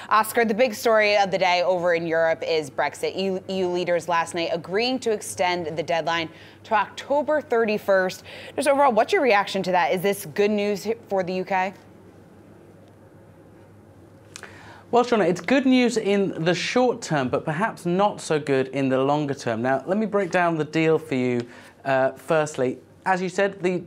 Oscar, the big story of the day over in Europe is Brexit. EU leaders last night agreeing to extend the deadline to October 31st. Just overall, what's your reaction to that? Is this good news for the UK? Well, Shauna, it's good news in the short term, but perhaps not so good in the longer term. Now, let me break down the deal for you. Firstly, as you said, the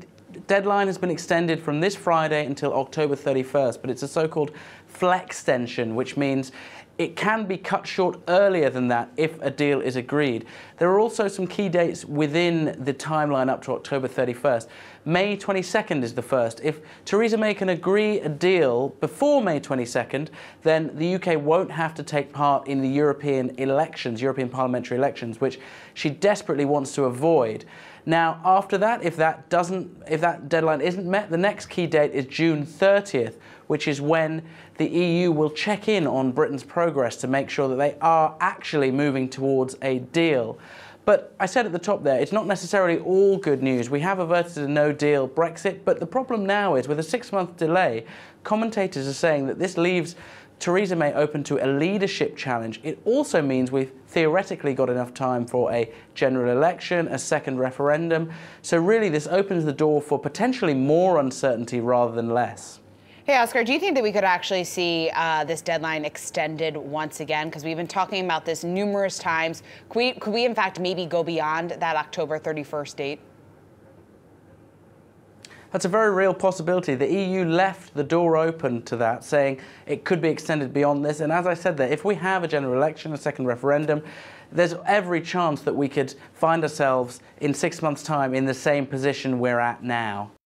deadline has been extended from this Friday until October 31st, but it's a so-called flextension, which means it can be cut short earlier than that if a deal is agreed. There are also some key dates within the timeline up to October 31st. May 22nd is the first. If Theresa May can agree a deal before May 22nd, then the UK won't have to take part in the European elections, European parliamentary elections, which she desperately wants to avoid. Now, after that, if that deadline isn't met, the next key date is June 30th, which is when the EU will check in on Britain's progress to make sure that they are actually moving towards a deal. But I said at the top there, it's not necessarily all good news. We have averted a no-deal Brexit, but the problem now is with a 6-month delay, commentators are saying that this leaves Theresa May open to a leadership challenge. It also means we've theoretically got enough time for a general election, a second referendum. So really this opens the door for potentially more uncertainty rather than less. Hey, Oscar, do you think that we could actually see this deadline extended once again? Because we've been talking about this numerous times. Could we in fact maybe go beyond that October 31st date? That's a very real possibility. The EU left the door open to that, saying it could be extended beyond this. And as I said there, if we have a general election, a second referendum, there's every chance that we could find ourselves in 6 months' time in the same position we're at now.